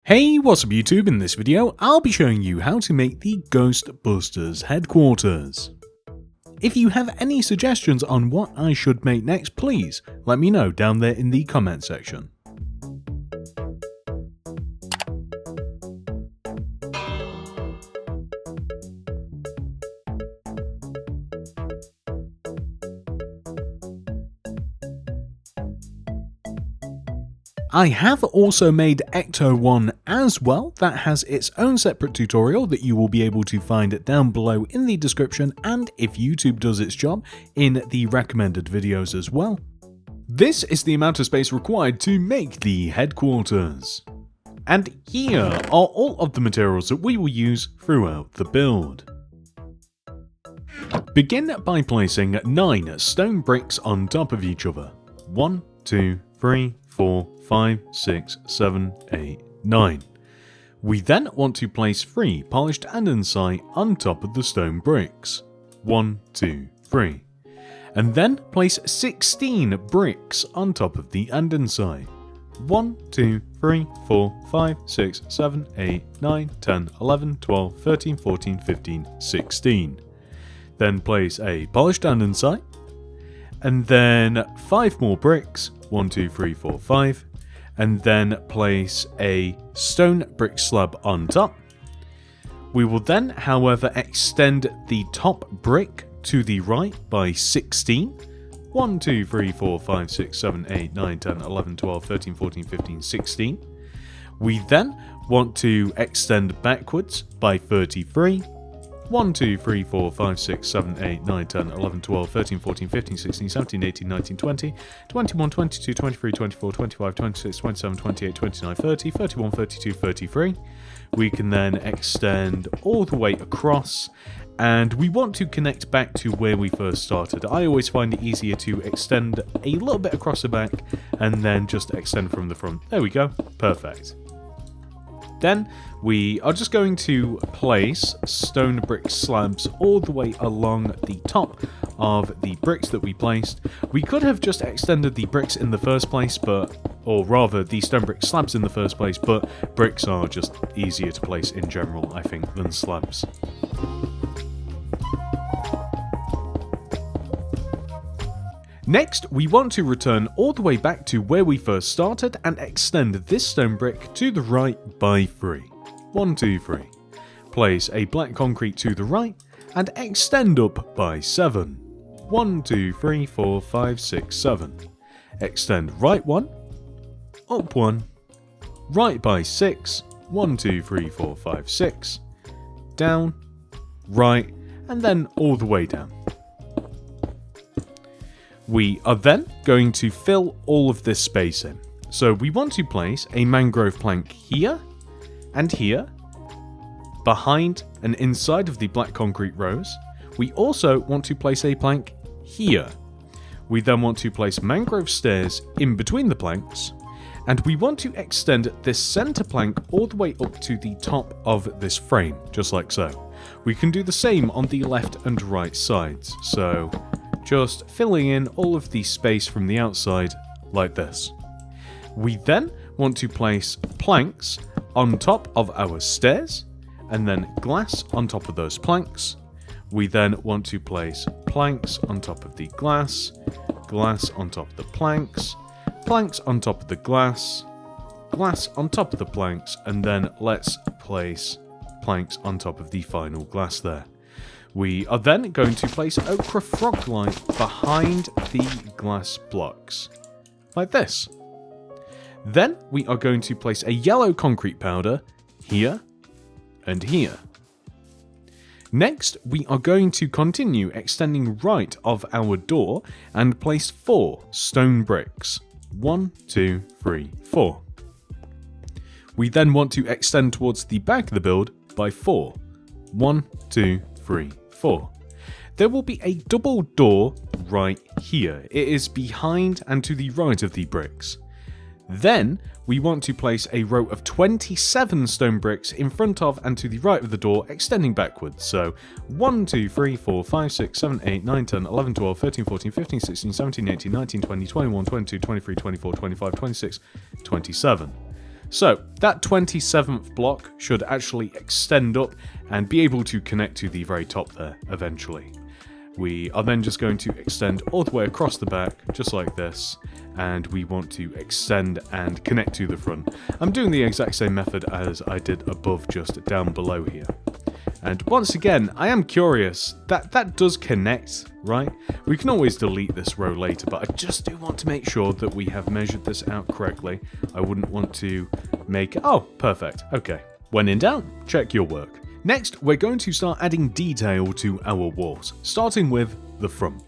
Hey, what's up YouTube? In this video, I'll be showing you how to make the Ghostbusters Headquarters. If you have any suggestions on what I should make next, please let me know down there in the comment section. I have also made Ecto 1 as well, that has its own separate tutorial that you will be able to find down below in the description, and if YouTube does its job, in the recommended videos as well. This is the amount of space required to make the headquarters. And here are all of the materials that we will use throughout the build. Begin by placing 9 stone bricks on top of each other. 1, 2, 3, 4, 5, 6, 7, 8, 9. We then want to place 3 polished andesite on top of the stone bricks. 1, 2, 3. And then place 16 bricks on top of the andesite. 1, 2, 3, 4, 5, 6, 7, 8, 9, 10, 11, 12, 13, 14, 15, 16. Then place a polished andesite. And then 5 more bricks. 1, 2, 3, 4, 5. And then place a stone brick slab on top. We will then, however, extend the top brick to the right by 16. 1, 2, 3, 4, 5, 6, 7, 8, 9, 10, 11, 12, 13, 14, 15, 16. We then want to extend backwards by 33. 1, 2, 3, 4, 5, 6, 7, 8, 9, 10, 11, 12, 13, 14, 15, 16, 17, 18, 19, 20, 21, 22, 23, 24, 25, 26, 27, 28, 29, 30, 31, 32, 33. We can then extend all the way across, and we want to connect back to where we first started. I always find it easier to extend a little bit across the back, and then just extend from the front. There we go. Perfect. Then we are just going to place stone brick slabs all the way along the top of the bricks that we placed. We could have just extended the bricks in the first place, or rather the stone brick slabs in the first place, but bricks are just easier to place in general, I think, than slabs. Next, we want to return all the way back to where we first started and extend this stone brick to the right by 3. 1, 2, 3. Place a black concrete to the right and extend up by 7. 1, 2, 3, 4, 5, 6, 7. Extend right 1, up 1, right by 6. 1, 2, 3, 4, 5, 6. Down, right, and then all the way down. We are then going to fill all of this space in. So we want to place a mangrove plank here and here, behind and inside of the black concrete rows. We also want to place a plank here. We then want to place mangrove stairs in between the planks, and we want to extend this center plank all the way up to the top of this frame, just like so. We can do the same on the left and right sides, so just filling in all of the space from the outside like this. We then want to place planks on top of our stairs, and then glass on top of those planks. We then want to place planks on top of the glass, glass on top of the planks, planks on top of the glass, glass on top of the planks, and then let's place planks on top of the final glass there. We are then going to place ochre frog light behind the glass blocks, like this. Then we are going to place a yellow concrete powder here and here. Next, we are going to continue extending right of our door and place 4 stone bricks. 1, 2, 3, 4. We then want to extend towards the back of the build by 4. 1, 2, 3, 4. There will be a double door right here. It is behind and to the right of the bricks. Then we want to place a row of 27 stone bricks in front of and to the right of the door, extending backwards. So 1, 2, 3, 4, 5, 6, 7, 8, 9, 10, 11, 12, 13, 14, 15, 16, 17, 18, 19, 20, 21, 22, 23, 24, 25, 26, 27. So that 27th block should actually extend up and be able to connect to the very top there eventually. We are then just going to extend all the way across the back, just like this, and we want to extend and connect to the front. I'm doing the exact same method as I did above, just down below here. And once again, I am curious, that does connect, right? We can always delete this row later, but I just do want to make sure that we have measured this out correctly. I wouldn't want to make... Oh, perfect. Okay. When in doubt, check your work. Next, we're going to start adding detail to our walls, starting with the front.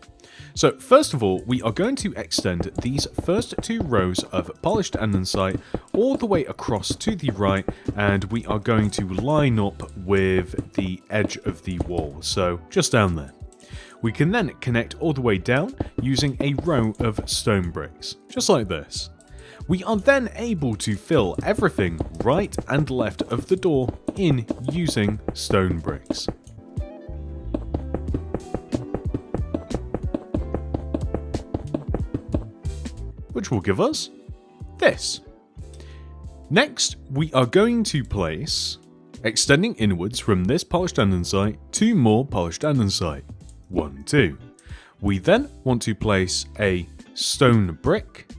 So first of all, we are going to extend these first two rows of polished andesite all the way across to the right, and we are going to line up with the edge of the wall, so just down there. We can then connect all the way down using a row of stone bricks, just like this. We are then able to fill everything right and left of the door in using stone bricks. Which will give us this. Next, we are going to place, extending inwards from this polished andesite, 2 more polished andesite. 1, 2. We then want to place a stone brick,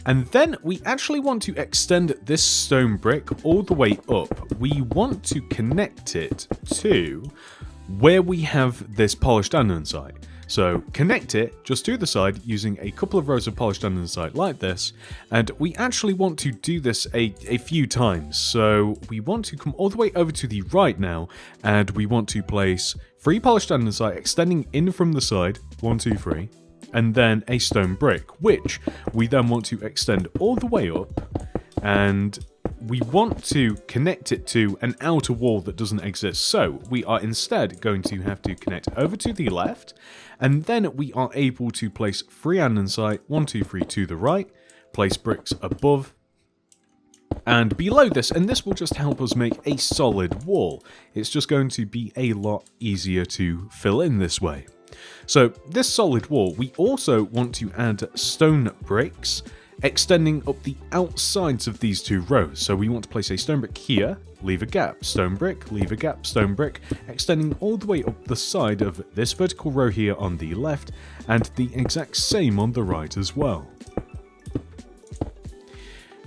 and then we actually want to extend this stone brick all the way up. We want to connect it to where we have this polished andesite. So connect it just to the side using a couple of rows of polished andesite like this, and we actually want to do this a few times. So we want to come all the way over to the right now, and we want to place 3 polished andesite extending in from the side, 1, 2, 3, and then a stone brick, which we then want to extend all the way up, and we want to connect it to an outer wall that doesn't exist. So we are instead going to have to connect over to the left, and then we are able to place 3 andesite, 1, 2, 3 to the right, place bricks above and below this, and this will just help us make a solid wall. It's just going to be a lot easier to fill in this way. So this solid wall, we also want to add stone bricks extending up the outsides of these 2 rows. So we want to place a stone brick here, leave a gap, stone brick, leave a gap, stone brick, extending all the way up the side of this vertical row here on the left, and the exact same on the right as well.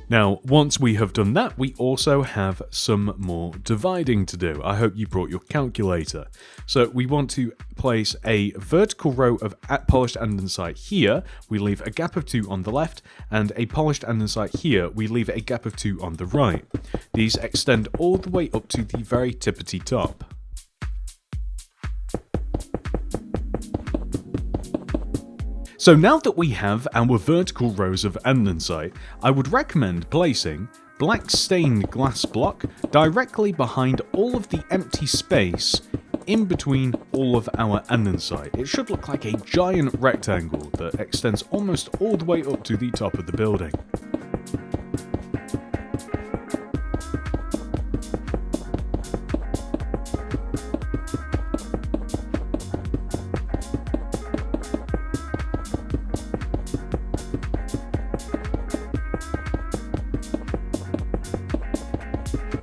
Now, once we have done that, we also have some more dividing to do. I hope you brought your calculator. So we want to place a vertical row of polished andesite here. We leave a gap of 2 on the left, and a polished andesite here. We leave a gap of 2 on the right. These extend all the way up to the very tippity top. So now that we have our vertical rows of andesite, I would recommend placing black stained glass block directly behind all of the empty space in between all of our andesite. It should look like a giant rectangle that extends almost all the way up to the top of the building.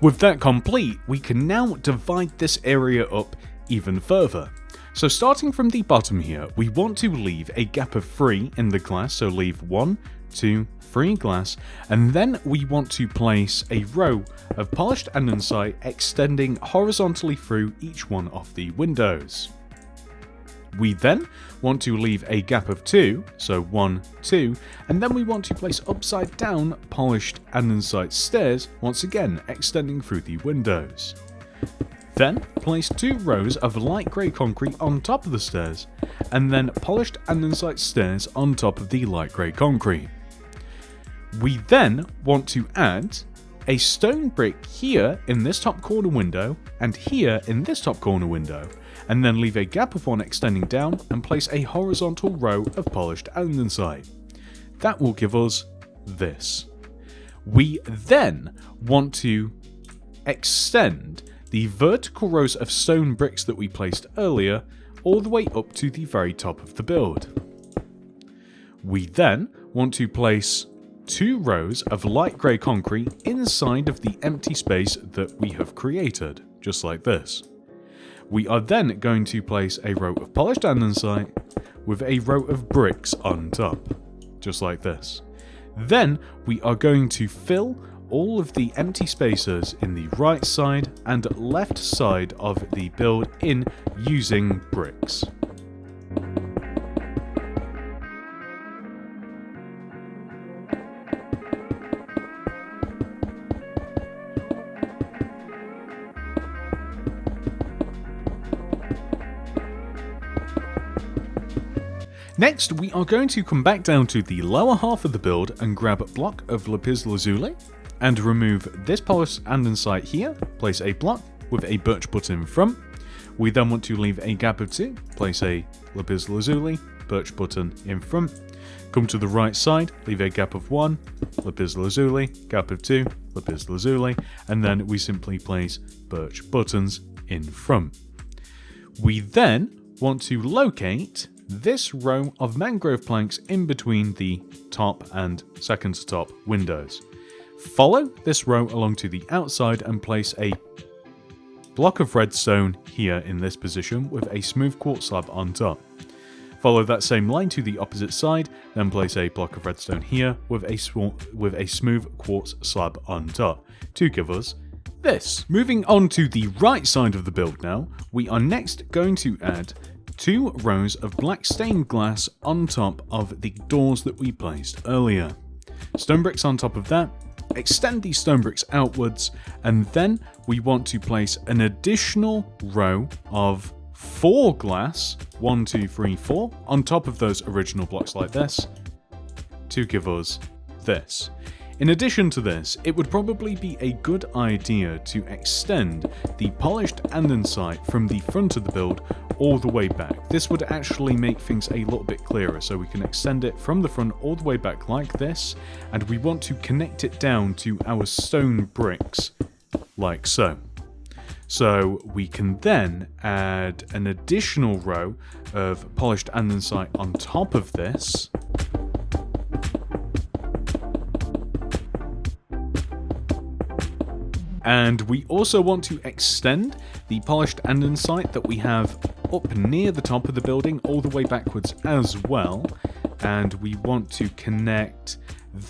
With that complete, we can now divide this area up even further. So starting from the bottom here, we want to leave a gap of 3 in the glass, so leave 1, 2, 3 glass, and then we want to place a row of polished andesite extending horizontally through each one of the windows. We then want to leave a gap of 2, so 1, 2, and then we want to place upside down polished andesite stairs, once again extending through the windows. Then place 2 rows of light grey concrete on top of the stairs, and then polished andesite stairs on top of the light grey concrete. We then want to add a stone brick here in this top corner window, and here in this top corner window, and then leave a gap of 1 extending down and place a horizontal row of polished andesite. That will give us this. We then want to extend the vertical rows of stone bricks that we placed earlier all the way up to the very top of the build. We then want to place 2 rows of light grey concrete inside of the empty space that we have created, just like this. We are then going to place a row of polished andesite with a row of bricks on top, just like this. Then we are going to fill all of the empty spaces in the right side and left side of the build in using bricks. Next, we are going to come back down to the lower half of the build and grab a block of lapis lazuli and remove this polished andesite here, place a block with a birch butt in front. We then want to leave a gap of 2, place a lapis lazuli, birch button in front. Come to the right side, leave a gap of 1, lapis lazuli, gap of 2, lapis lazuli, and then we simply place birch buttons in front. We then want to locate this row of mangrove planks in between the top and second to top windows. Follow this row along to the outside and place a block of redstone here in this position with a smooth quartz slab on top. Follow that same line to the opposite side, then place a block of redstone here with a smooth quartz slab on top to give us this. Moving on to the right side of the build now, we are next going to add 2 rows of black stained glass on top of the doors that we placed earlier. Stone bricks on top of that, extend these stone bricks outwards, and then we want to place an additional row of 4 glass, 1, 2, 3, 4, on top of those original blocks like this, to give us this. In addition to this, it would probably be a good idea to extend the polished andesite from the front of the build all the way back. This would actually make things a little bit clearer, so we can extend it from the front all the way back like this, and we want to connect it down to our stone bricks like so. So we can then add an additional row of polished andesite on top of this. And we also want to extend the polished andesite that we have up near the top of the building all the way backwards as well. And we want to connect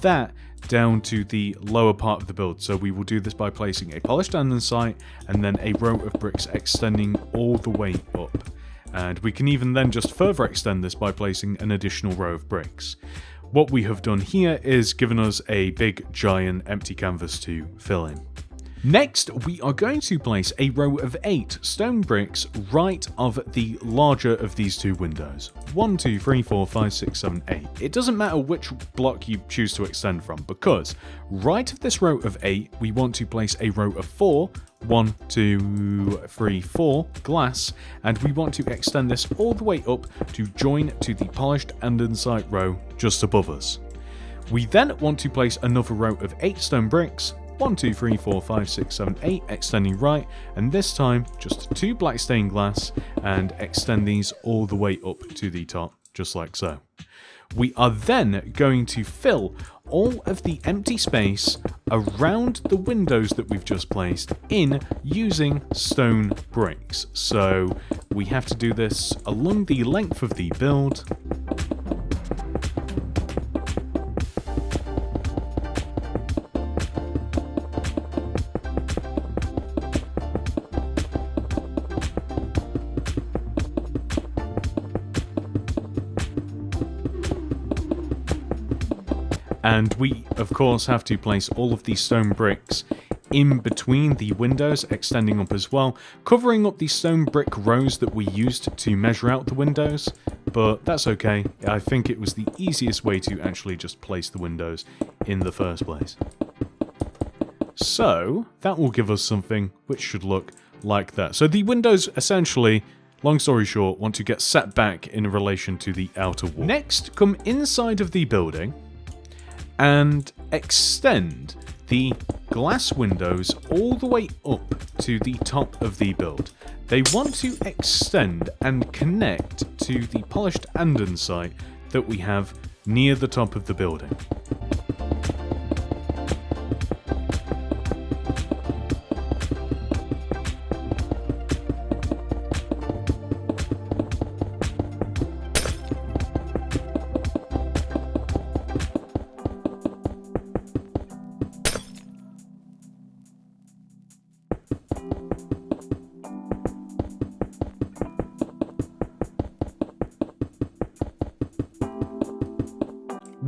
that down to the lower part of the build. So we will do this by placing a polished andesite and then a row of bricks extending all the way up. And we can even then just further extend this by placing an additional row of bricks. What we have done here is given us a big giant empty canvas to fill in. Next, we are going to place a row of 8 stone bricks right of the larger of these 2 windows. 1, 2, 3, 4, 5, 6, 7, 8. It doesn't matter which block you choose to extend from, because right of this row of 8, we want to place a row of 4, 1, 2, 3, 4 glass, and we want to extend this all the way up to join to the polished andesite row just above us. We then want to place another row of 8 stone bricks, 1, 2, 3, 4, 5, 6, 7, 8, extending right, and this time just 2 black stained glass, and extend these all the way up to the top, just like so. We are then going to fill all of the empty space around the windows that we've just placed in using stone bricks. So we have to do this along the length of the build. And we, of course, have to place all of these stone bricks in between the windows, extending up as well, covering up the stone brick rows that we used to measure out the windows, but that's okay. I think it was the easiest way to actually just place the windows in the first place. So that will give us something which should look like that. So the windows essentially, long story short, want to get set back in relation to the outer wall. Next, come inside of the building and extend the glass windows all the way up to the top of the build. They want to extend and connect to the polished andesite that we have near the top of the building.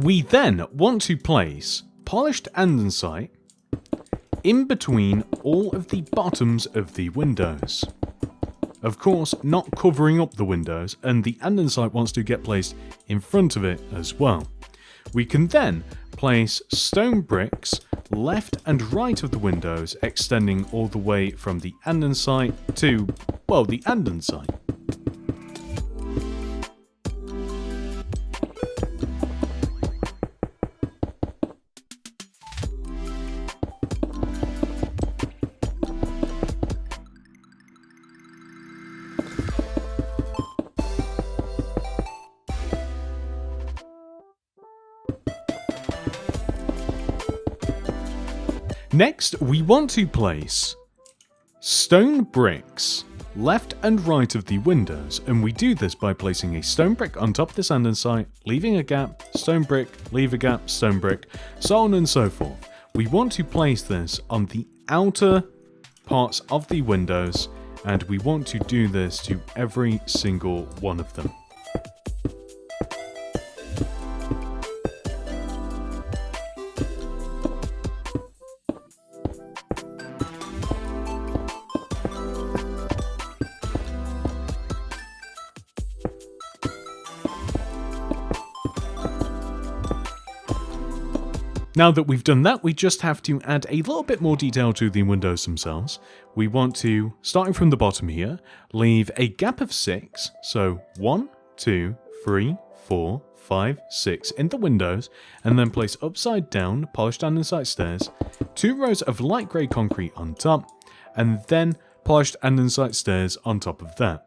We then want to place polished andesite in between all of the bottoms of the windows. Of course, not covering up the windows, and the andesite wants to get placed in front of it as well. We can then place stone bricks left and right of the windows, extending all the way from the andesite to, well, the andesite. Next, we want to place stone bricks left and right of the windows, and we do this by placing a stone brick on top of this andesite, leaving a gap, stone brick, leave a gap, stone brick, so on and so forth. We want to place this on the outer parts of the windows, and we want to do this to every single one of them. Now that we've done that, we just have to add a little bit more detail to the windows themselves. We want to, starting from the bottom here, leave a gap of 6, so 1, 2, 3, 4, 5, 6 in the windows, and then place upside down polished andesite stairs, 2 rows of light grey concrete on top, and then polished andesite stairs on top of that.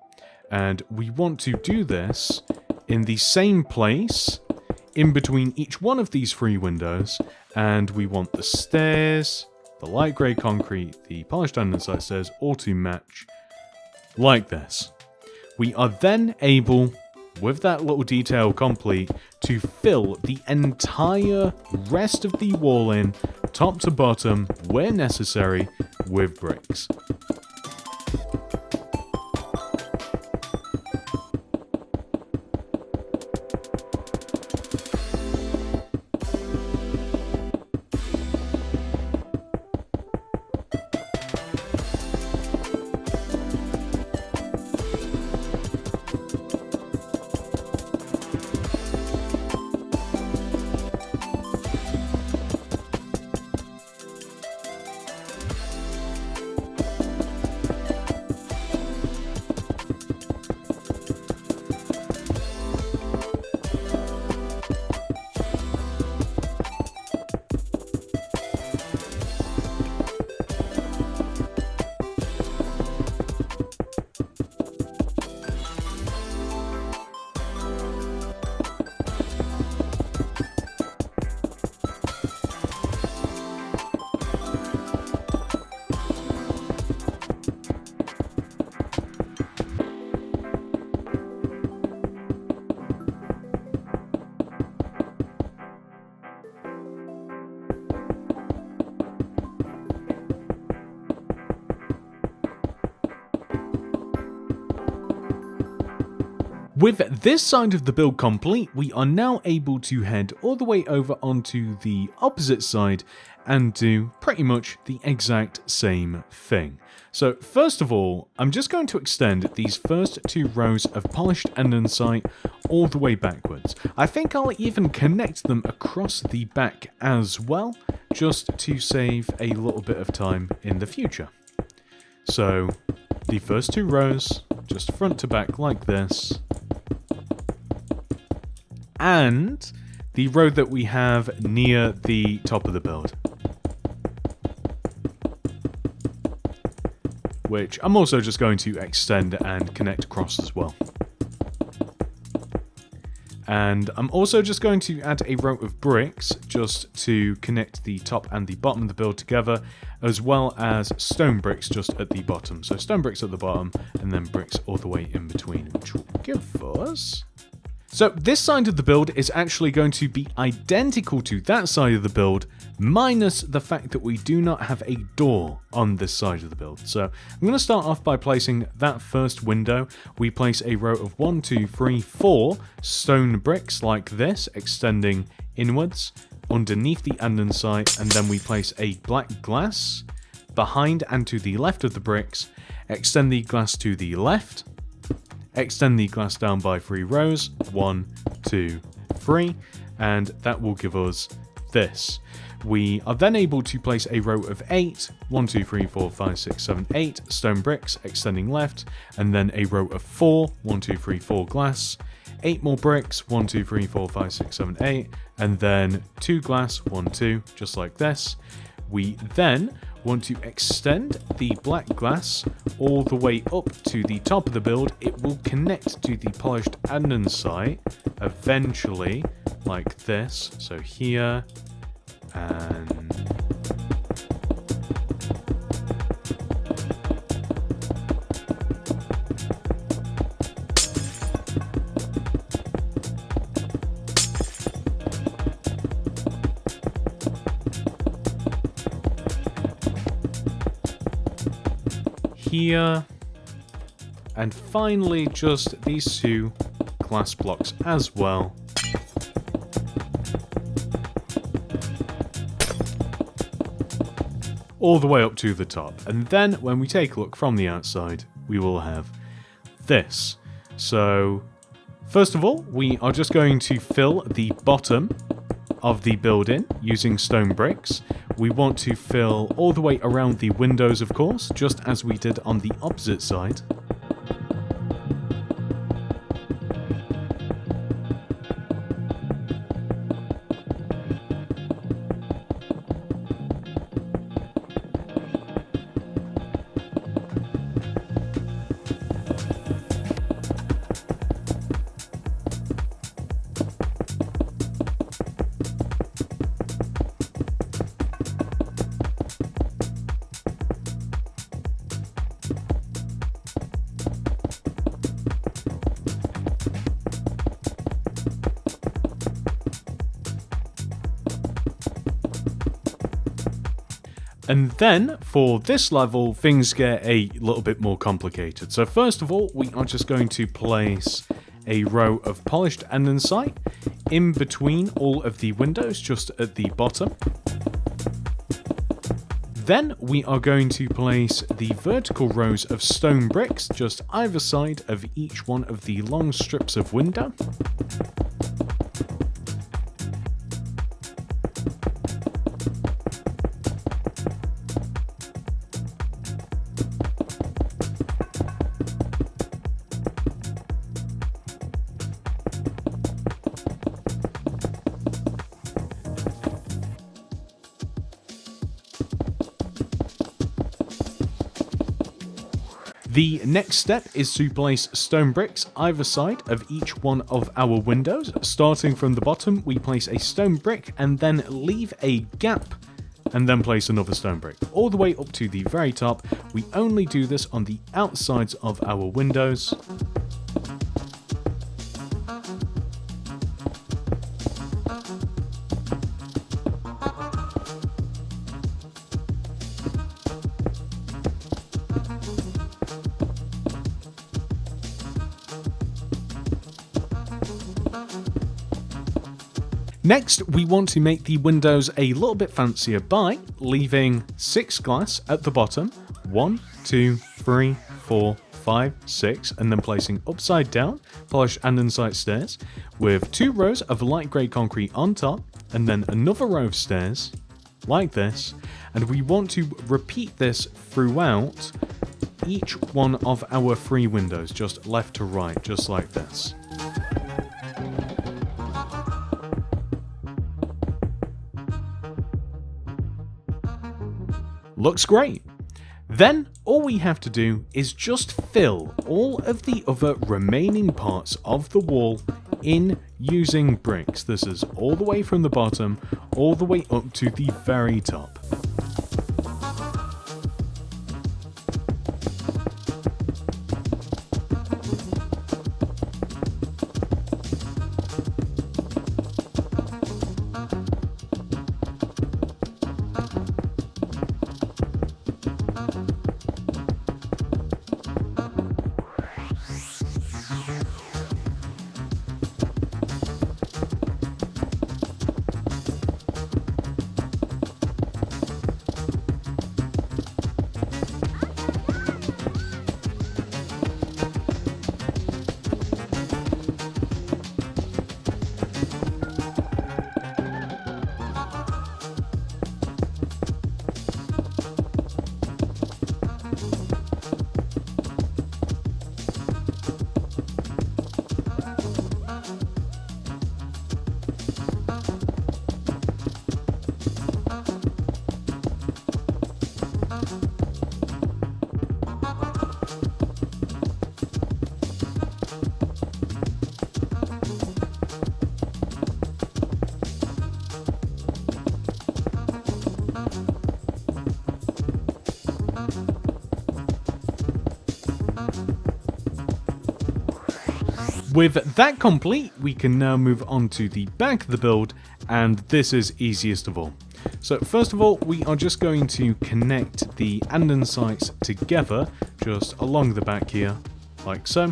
And we want to do this in the same place in between each one of these 3 windows, and we want the stairs, the light grey concrete, the polished andesite stairs all to match like this. We are then able, with that little detail complete, to fill the entire rest of the wall in, top to bottom, where necessary, with bricks. With this side of the build complete, we are now able to head all the way over onto the opposite side and do pretty much the exact same thing. So first of all, I'm just going to extend these first 2 rows of polished andesite all the way backwards. I think I'll even connect them across the back as well, just to save a little bit of time in the future. So the first 2 rows, just front to back like this. And the row that we have near the top of the build, which I'm also just going to extend and connect across as well. And I'm also just going to add a row of bricks just to connect the top and the bottom of the build together, as well as stone bricks just at the bottom. So stone bricks at the bottom and then bricks all the way in between, which will give us So this side of the build is actually going to be identical to that side of the build, minus the fact that we do not have a door on this side of the build. So I'm going to start off by placing that first window. We place a row of 1, 2, 3, 4 stone bricks like this, extending inwards underneath the andesite, and then we place a black glass behind and to the left of the bricks, extend the glass to the left, extend the glass down by 3 rows, 1, 2, 3, and that will give us this. We are then able to place a row of 8, 1, 2, 3, 4, 5, 6, 7, 8 stone bricks extending left, and then a row of 4, 1, 2, 3, 4 glass, 8 more bricks, 1, 2, 3, 4, 5, 6, 7, 8, and then 2 glass, 1, 2, just like this. We then want to extend the black glass all the way up to the top of the build. It will connect to the polished andesite eventually, like this. So here, and here, and finally just these 2 glass blocks as well. All the way up to the top. And then when we take a look from the outside, we will have this. So first of all, we are just going to fill the bottom of the building using stone bricks. We want to fill all the way around the windows, of course, just as we did on the opposite side. And then, for this level, things get a little bit more complicated. So first of all, we are just going to place a row of polished andesite in between all of the windows, just at the bottom. Then we are going to place the vertical rows of stone bricks just either side of each one of the long strips of window. The next step is to place stone bricks either side of each one of our windows. Starting from the bottom, we place a stone brick and then leave a gap and then place another stone brick. All the way up to the very top. We only do this on the outsides of our windows. Next, we want to make the windows a little bit fancier by leaving 6 glass at the bottom, 1, 2, 3, 4, 5, 6, and then placing upside down polished andesite stairs with 2 rows of light grey concrete on top, and then another row of stairs like this. And we want to repeat this throughout each one of our 3 windows, just left to right, just like this. Looks great. Then all we have to do is just fill all of the other remaining parts of the wall in using bricks. This is all the way from the bottom, all the way up to the very top. With that complete, we can now move on to the back of the build, and this is easiest of all. So first of all, we are just going to connect the andesites together, just along the back here, like so.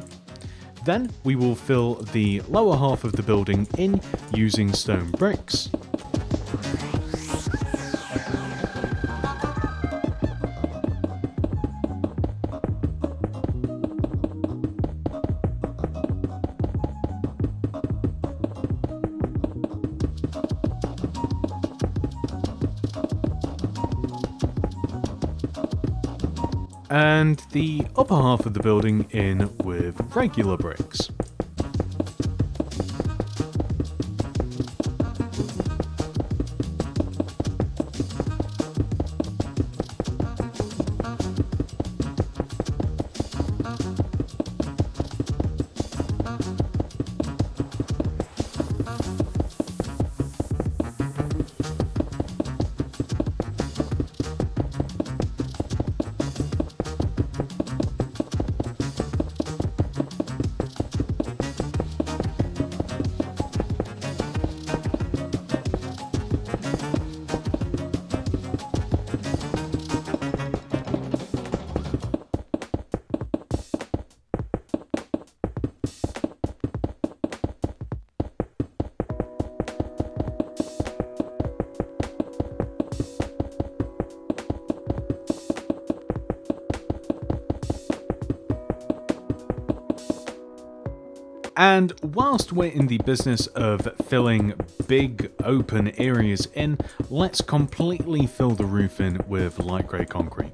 Then we will fill the lower half of the building in using stone bricks. And the upper half of the building in with regular bricks. And whilst we're in the business of filling big open areas in, let's completely fill the roof in with light grey concrete.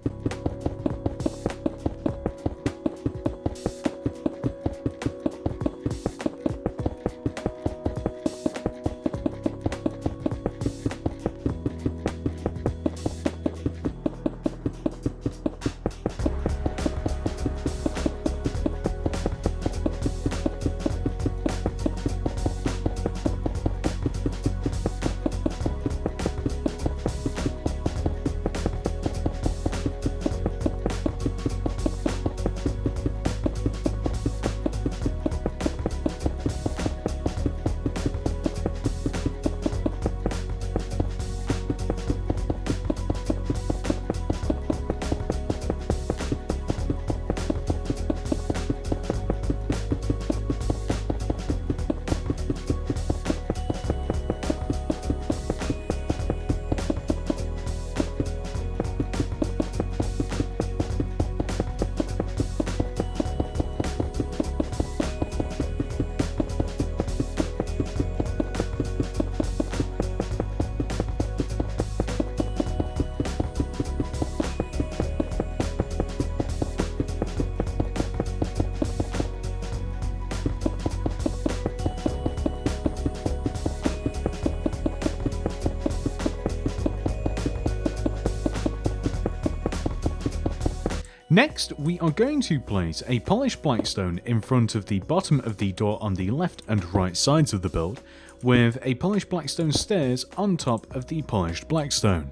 Next, we are going to place a polished blackstone in front of the bottom of the door on the left and right sides of the build, with a polished blackstone stairs on top of the polished blackstone.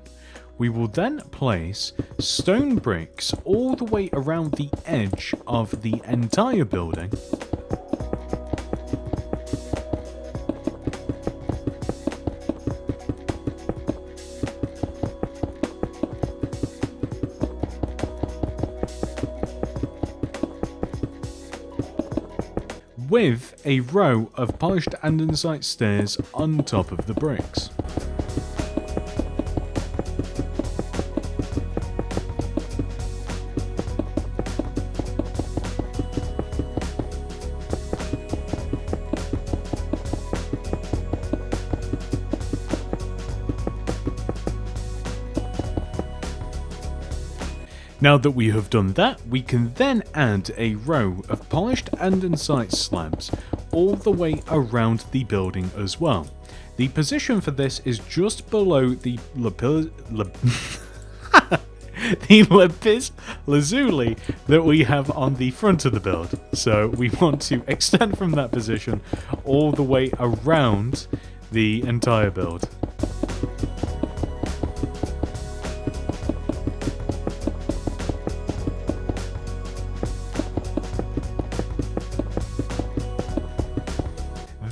We will then place stone bricks all the way around the edge of the entire building. With a row of polished andesite stairs on top of the bricks. Now that we have done that, we can then add a row of polished andesite slabs all the way around the building as well. The position for this is just below the the lapis lazuli that we have on the front of the build. So we want to extend from that position all the way around the entire build.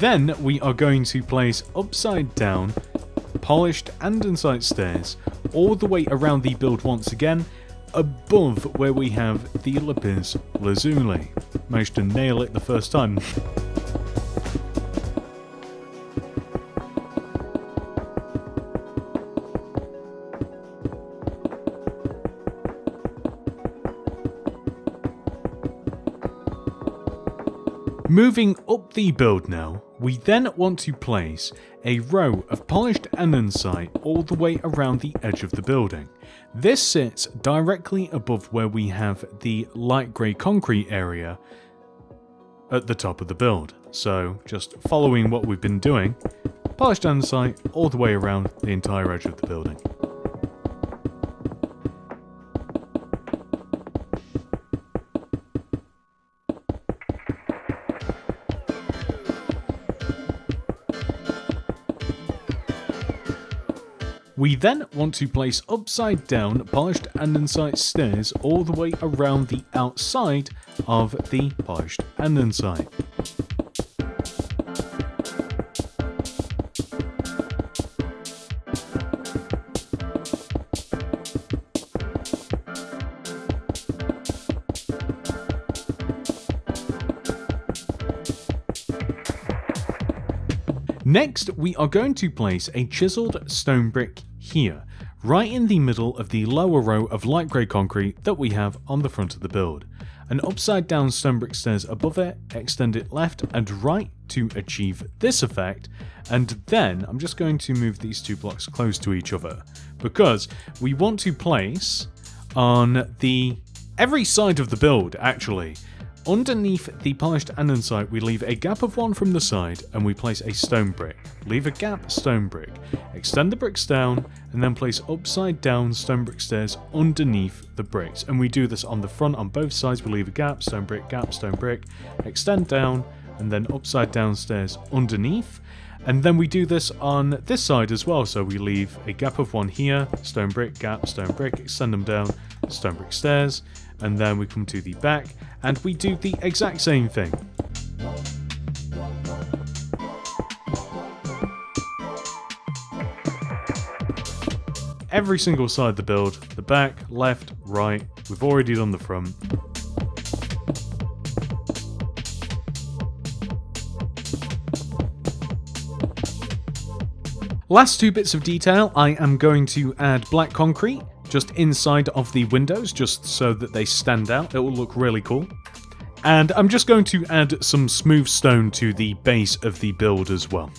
Then we are going to place upside down polished andesite stairs all the way around the build once again, above where we have the lapis lazuli. Managed to nail it the first time. Moving up the build now, we then want to place a row of polished andesite all the way around the edge of the building. This sits directly above where we have the light grey concrete area at the top of the build. So just following what we've been doing, polished andesite all the way around the entire edge of the building. We then want to place upside down polished andesite stairs all the way around the outside of the polished andesite. Next, we are going to place a chiseled stone brick here, right in the middle of the lower row of light grey concrete that we have on the front of the build. An upside down stone brick stairs above it, extend it left and right to achieve this effect, and then I'm just going to move these two blocks close to each other, because we want to place on every side of the build actually. Underneath the polished andesite, we leave a gap of 1 from the side and we place a stone brick. Leave a gap, stone brick. Extend the bricks down and then place upside down stone brick stairs underneath the bricks. And we do this on the front on both sides. We leave a gap, stone brick, extend down and then upside down stairs underneath. And then we do this on this side as well. So we leave a gap of 1 here, stone brick, gap, stone brick, extend them down, stone brick stairs. And then we come to the back and we do the exact same thing. Every single side of the build, the back, left, right, we've already done the front. Last 2 bits of detail, I am going to add black concrete just inside of the windows, just so that they stand out. It will look really cool. And I'm just going to add some smooth stone to the base of the build as well.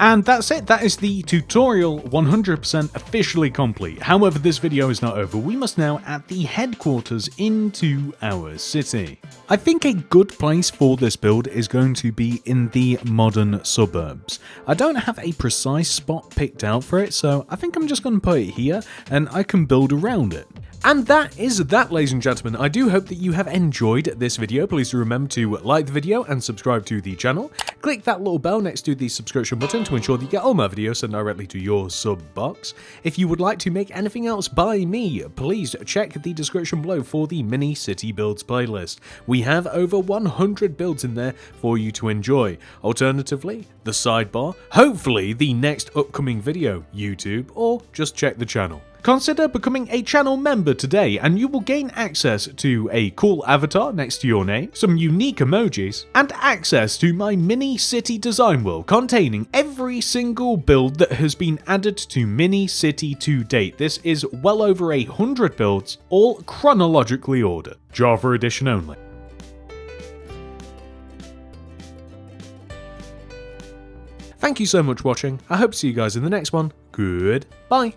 And that's it, that is the tutorial 100% officially complete. However, this video is not over. We must now add the headquarters into our city. I think a good place for this build is going to be in the modern suburbs. I don't have a precise spot picked out for it, so I think I'm just going to put it here and I can build around it. And that is that, ladies and gentlemen. I do hope that you have enjoyed this video. Please do remember to like the video and subscribe to the channel. Click that little bell next to the subscription button to ensure that you get all my videos sent directly to your sub box. If you would like to make anything else by me, please check the description below for the mini city builds playlist. We have over 100 builds in there for you to enjoy. Alternatively, the sidebar, hopefully the next upcoming video, YouTube, or just check the channel. Consider becoming a channel member today and you will gain access to a cool avatar next to your name, some unique emojis, and access to my mini city design world containing every single build that has been added to Mini City to date. This is well over 100 builds, all chronologically ordered. Java edition only. Thank you so much for watching. I hope to see you guys in the next one. Goodbye.